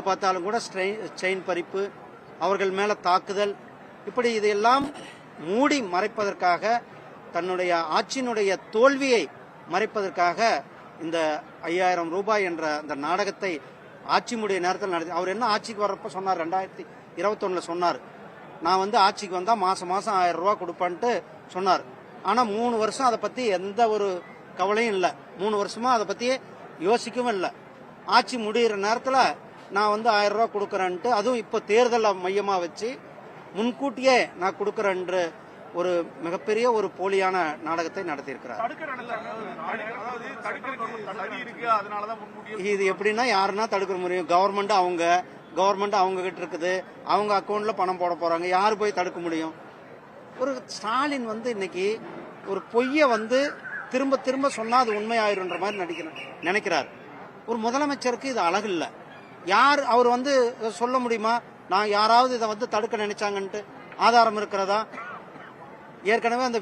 பார்த்தாலும் கூட செயின் பறிப்பு, அவர்கள் மேல தாக்குதல், இப்படி இதையெல்லாம் மூடி மறைப்பதற்காக, தன்னுடைய ஆட்சியினுடைய தோல்வியை மறைப்பதற்காக இந்த 5000 ரூபாய் என்ற அந்த நாடகத்தை ஆட்சி முடிய நேரத்தில் நடத்தி. அவர் என்ன ஆட்சிக்கு வர்றப்ப சொன்னார், 2021 சொன்னார், நான் வந்து ஆட்சிக்கு வந்தா மாசம் 1000 ரூபாய் கொடுப்பேன்ட்டு சொன்னார். ஆனா 3 வருஷம் அதை பத்தி எந்த ஒரு கவலையும் இல்லை. 3 வருஷமா அதை பத்தி யோசிக்கவும் இல்லை. ஆட்சி முடிகிற நேரத்தில் நான் வந்து 1000 ரூபாய் கொடுக்கறேன்ட்டு, அதுவும் இப்போ தேர்தலை மையமா வச்சு முன்கூட்டியே நான் கொடுக்கறேன்ற ஒரு மிகப்பெரிய ஒரு போலியான நாடகத்தை நடத்தியிருக்கிறார். இது எப்படின்னா யாருன்னா தடுக்க முடியும்? கவர்மெண்ட் அவங்க கிட்ட இருக்குது, அவங்க அக்கௌண்ட்ல பணம் போட போறாங்க, யாரு போய் தடுக்க முடியும்? ஒரு ஸ்டாலின் வந்து இன்னைக்கு ஒரு பொய்ய வந்து திரும்ப திரும்ப சொன்னா அது உண்மையாயிருன்ற மாதிரி நினைக்கிறார். ஒரு முதலமைச்சருக்கு இது அழகு இல்லை. யார் அவர் வந்து சொல்ல முடியுமா, நான் யாராவது இதை வந்து தடுக்க நினைச்சாங்கன்ட்டு ஆதாரம் இருக்கிறதா? ஏற்கனவே அந்த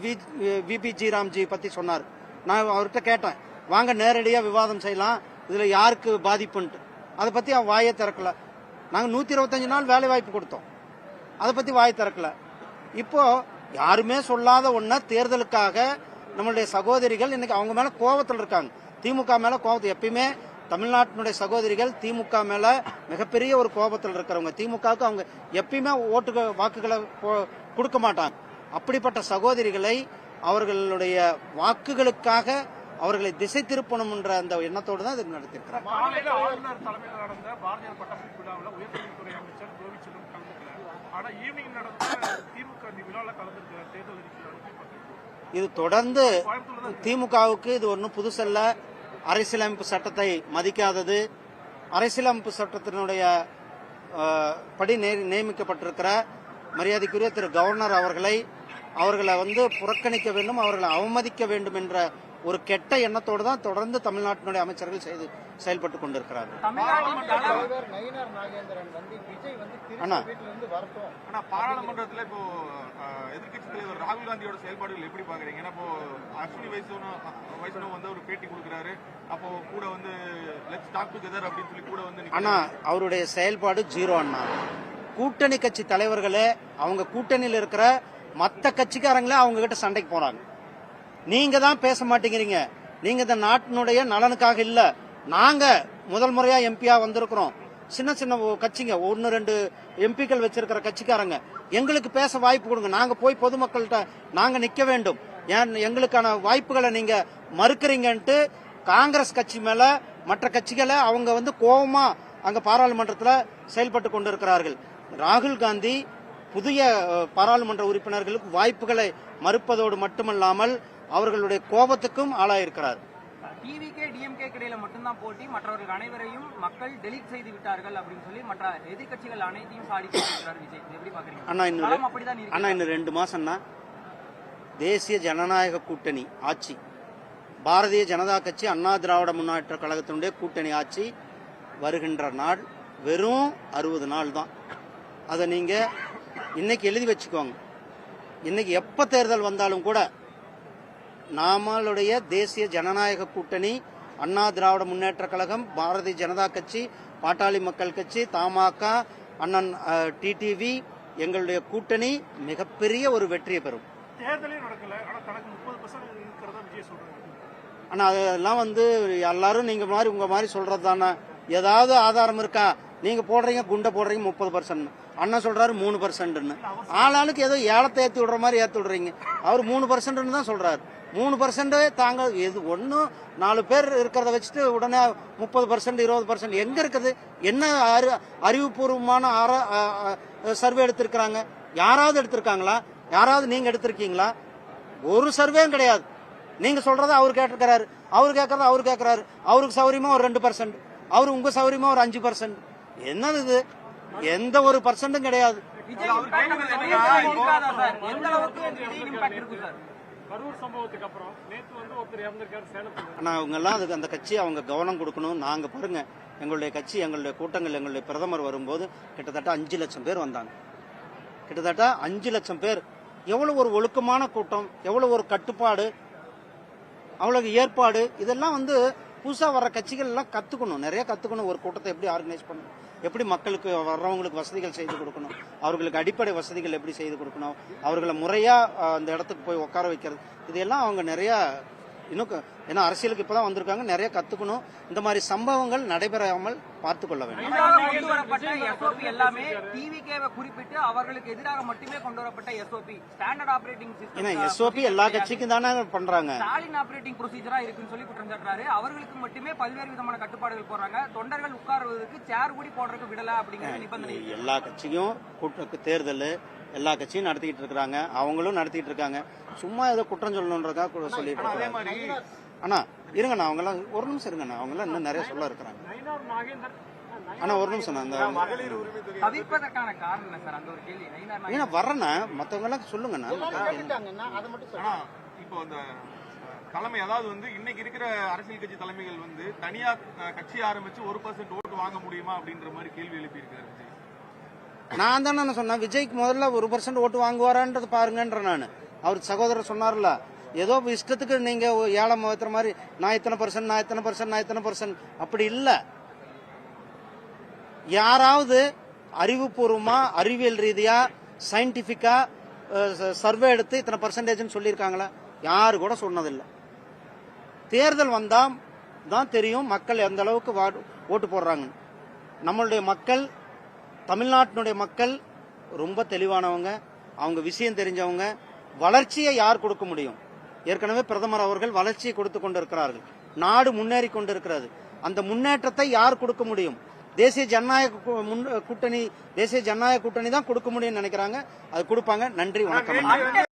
விபி ஜி பத்தி சொன்னார். நான் அவர்கிட்ட கேட்டேன், வாங்க நேரடியாக விவாதம் செய்யலாம், இதுல யாருக்கு பாதிப்புன்ட்டு. அதை பத்தி அவன் வாயை திறக்கல. நாங்க 125 நாள் வேலை வாய்ப்பு கொடுத்தோம், அதை பத்தி வாயை திறக்கல. இப்போ யாருமே சொல்லாத ஒன்ன தேர்தலுக்காக நம்மளுடைய சகோதரிகள் இன்னைக்கு அவங்க மேல கோபத்தில் இருக்காங்க. திமுக மேல கோபத்தில், எப்பயுமே தமிழ்நாட்டினுடைய சகோதரிகள் திமுக மேல மிகப்பெரிய ஒரு கோபத்தில் இருக்கிறவங்க. திமுகவுக்கு அவங்க எப்பயுமே வாக்குகளை கொடுக்க மாட்டாங்க. அப்படிப்பட்ட சகோதரிகளை அவர்களுடைய வாக்குகளுக்காக அவர்களை திசை திருப்பணும் என்ற அந்த எண்ணத்தோடு தான் இது நடத்திருக்கிறார். இது தொடர்ந்து திமுகவுக்கு இது ஒன்றும் புதுசல்ல. அரசியலமைப்பு சட்டத்தை மதிக்காதது, அரசியலமைப்பு சட்டத்தினுடைய படி நியமிக்கப்பட்டிருக்கிற மரியாதைக்குரிய திரு கவர்னர் அவர்களை வந்து புறக்கணிக்க வேண்டும், அவர்களை அவமதிக்க வேண்டும் என்ற ஒரு கெட்ட எண்ணத்தோடு தான் தொடர்ந்து தமிழ்நாட்டினுடைய அமைச்சர்கள் செயல்பட்டுக் கொண்டிருக்கிறார்கள். பாராளுமன்றத்தில் இப்போ எதிர்கட்சி தலைவர் ராகுல் காந்தியோட செயல்பாடுகள் எப்படி பாக்குறீங்க? இப்போ அஸ்வினி வைஷ்ணவ் வந்து ஒரு பேட்டி கொடுக்கிறாரு, அப்போ கூட வந்து லெட்ஸ் டாக் டுகெதர் அப்படின்னு சொல்லி கூட வந்து. ஆனா அவருடைய செயல்பாடு ஜீரோ. அண்ணா, கூட்டணி கட்சி தலைவர்களே அவங்க கூட்டணியில் இருக்கிற மற்ற கட்சிக்காரங்களே அவங்க கிட்ட சண்டைக்கு போறாங்க. நீங்க தான் பேச மாட்டேங்கிறீங்க, நீங்க இந்த நாட்டினுடைய நலனுக்காக இல்ல. நாங்க முதல் முறையா எம்பியா வந்திருக்கிறோம். சின்ன சின்ன கட்சிங்க, 1-2 எம்பிக்கள் வச்சிருக்கிற கட்சிக்காரங்க, எங்களுக்கு பேச வாய்ப்பு கொடுங்க, நாங்க போய் பொதுமக்கள்கிட்ட நாங்க நிக்க வேண்டும், எங்களுக்கான வாய்ப்புகளை நீங்க மறுக்கிறீங்கன்ட்டு காங்கிரஸ் கட்சி மேல மற்ற கட்சிகளை அவங்க வந்து கோபமா அங்க பாராளுமன்றத்தில் செயல்பட்டு கொண்டிருக்கிறார்கள். ராகுல் காந்தி புதிய பாராளுமன்ற உறுப்பினர்களுக்கு வாய்ப்புகளை மறுப்பதோடு மட்டுமல்லாமல் அவர்களுடைய கோபத்துக்கும் ஆளாயிருக்கிறார். டிவிகே டிஎம்கே இடையில மட்டும்தான் போட்டி, மற்றவர்கள் அனைவரையும் மக்கள் டெலீட் செய்து விட்டார்கள் அப்படின்னு சொல்லி மற்ற எதிர்கட்சிகள் அனைத்தையும் சாதிக்கிறார் விஜய். எப்படி பாக்குறீங்க? அண்ணா இன்னும் 2 மாசம்னா தேசிய ஜனநாயக கூட்டணி ஆட்சி, பாரதிய ஜனதா கட்சி அண்ணா திராவிட முன்னேற்ற கழகத்தினுடைய கூட்டணி ஆட்சி வருகின்ற நாள் வெறும் 60 நாள் தான். அதை நீங்க இன்னைக்கு எழுதி வச்சுக்கோங்க. இன்னைக்கு எப்ப தேர்தல் வந்தாலும் கூட நாமளுடைய தேசிய ஜனநாயக கூட்டணி, அண்ணா திராவிட முன்னேற்ற கழகம், பாரதிய ஜனதா கட்சி, பாட்டாளி மக்கள் கட்சி, தமாக, அண்ணன் டிடிவி, எங்களுடைய கூட்டணி மிகப்பெரிய ஒரு வெற்றியை பெறும். ஆனா அதெல்லாம் வந்து எல்லாரும் நீங்க மாதிரி உங்க மாதிரி சொல்றது தானே. ஏதாவது ஆதாரம் இருக்கா? நீங்க போடுறீங்க, குண்டை போடுறீங்க 30%, அண்ணன் சொல்றாரு 3%. ஆளாளுக்கு ஏதோ ஏலத்தை ஏற்றி விடுற மாதிரி ஏற்றி விடுறீங்க. அவர் 3% தான் சொல்றாரு. 3% தாங்க எது ஒன்னும் 4 பேர் இருக்கிறத வச்சுட்டு உடனே 30%, 20% எங்க இருக்குது? என்ன அறிவுபூர்வமான சர்வே எடுத்திருக்கிறாங்க? யாராவது எடுத்திருக்காங்களா? யாராவது நீங்க எடுத்திருக்கீங்களா? ஒரு சர்வேயும் கிடையாது. நீங்க சொல்றத அவர் கேட்டிருக்கிறாரு, அவர் கேட்கறத அவர் கேட்கிறாரு. அவருக்கு சௌரியமா ஒரு 2%, அவரு உங்க சௌரியமா ஒரு 5%. என்னது இது? எந்த ஒரு பர்சன்டும் கிடையாது. ஆனா அவங்க எல்லாம் அதுக்கு அந்த கட்சி அவங்க கவனம் கொடுக்கணும். நாங்க பாருங்க, எங்களுடைய கட்சி, எங்களுடைய கூட்டங்கள், எங்களுடைய பிரதமர் வரும்போது கிட்டத்தட்ட 5 லட்சம் பேர் வந்தாங்க. கிட்டத்தட்ட 5 லட்சம் பேர். எவ்வளவு ஒரு ஒழுக்கமான கூட்டம், எவ்வளவு ஒரு கட்டுப்பாடு, அவ்வளவு ஏற்பாடு. இதெல்லாம் வந்து புதுசா வர்ற கட்சிகள் எல்லாம் கத்துக்கணும், நிறைய கத்துக்கணும். ஒரு கூட்டத்தை எப்படி ஆர்கனைஸ் பண்ணணும், எப்படி மக்களுக்கு வர்றவங்களுக்கு வசதிகள் செய்து கொடுக்கணும், அவர்களுக்கு அடிப்படை வசதிகள் எப்படி செய்து கொடுக்கணும், அவர்களை முறையா அந்த இடத்துக்கு போய் உட்கார வைக்கிறது, இதெல்லாம் அவங்க நிறைய இன்னும் ஏன்னா அரசியலுக்கு இப்பதான் வந்திருக்காங்க, நிறைய கத்துக்கணும். இந்த மாதிரி சம்பவங்கள் நடைபெறாமல் பார்த்து கொள்ள வேண்டும். கொண்டு வரப்பட்ட எஸ்ஓபி எல்லாமே டிவிகேவை குறிப்பிட்டு அவர்களுக்கு எதிராக மட்டுமே கொண்டு வரப்பட்ட எஸ்ஓபி, ஸ்டாண்டர்ட் ஆபரேட்டிங் சிஸ்டம். ஏன்னா எஸ்ஓபி எல்லா கட்சிக்கும் தானே பண்றாங்க. ஸ்டாலின் ஆபரேட்டிங் ப்ரொசீஜரா இருக்குன்னு சொல்லி குற்றம் சாட்டுறாரு. அவர்களுக்கு மட்டுமே பல்வேறு விதமான கட்டுப்பாடுகள் போடுறாங்க. தொண்டர்கள் உட்காருவதற்கு சேர் கூடி போடுறதுக்கு விடல அப்படிங்கிற நிபந்தனை. எல்லா கட்சியும் தேர்தல் எல்லா கட்சியும் நடத்திட்டு இருக்காங்க, அவங்களும் நடத்திட்டு இருக்காங்க. சும்மா ஏதோ குற்றம் சொல்லணுன்றதா சொல்லிட்டு இருக்காங்க. ஆனா இருங்கண்ணா, அவங்க எல்லாம் ஒரு நிமிஷம் இருங்கண்ணா, அவங்க எல்லாம் இன்னும் நிறைய சொல்ல இருக்கிறாங்க. ஆனா ஒரு நிமிஷம் அந்த தவிர்ப்பதற்கான காரணம் சார் அந்த ஒரு கேள்வி. ஏன்னா வர்றேண்ணா, மத்தவங்க எல்லாம் சொல்லுங்கண்ணா. இப்போ இந்த தலைமை அதாவது வந்து இன்னைக்கு இருக்கிற அரசியல் கட்சி தலைமைகள் வந்து தனியா கட்சி ஆரம்பிச்சு 1% ஓட்டு வாங்க முடியுமா அப்படின்ற மாதிரி கேள்வி எழுப்பி இருக்காரு. நான் தானே சொன்னேன், விஜய்க்கு முதல்ல 1% ஓட்டு வாங்குவாரான்றது பாருங்கன்ற. நான் அவர் சகோதரர் சொன்னார்ல, ஏதோ இஷ்டத்துக்கு நீங்க ஏழம் வைக்கிற மாதிரி நான் இத்தனை பர்சன்ட் அப்படி இல்ல. யாராவது அறிவுபூர்வமா அறிவியல் ரீதியா சயின்டிபிக்கா சர்வே எடுத்து இத்தனை பர்சன்டேஜ் சொல்லியிருக்காங்களா? யாரு கூட சொன்னதில்லை. தேர்தல் வந்தா தான் தெரியும் மக்கள் எந்த அளவுக்கு ஓட்டு போடுறாங்க. நம்மளுடைய மக்கள், தமிழ்நாட்டினுடைய மக்கள் ரொம்ப தெளிவானவங்க, அவங்க விஷயம் தெரிஞ்சவங்க. வளர்ச்சியை யார் கொடுக்க முடியும்? ஏற்கனவே பிரதமர் அவர்கள் வளர்ச்சியை கொடுத்து கொண்டிருக்கிறார்கள், நாடு முன்னேறி கொண்டிருக்கிறது. அந்த முன்னேற்றத்தை யார் கொடுக்க முடியும்? தேசிய ஜனநாயக கூட்டணி தான் கொடுக்க முடியும்னு நினைக்கிறாங்க. அது கொடுப்பாங்க. நன்றி, வணக்கம்.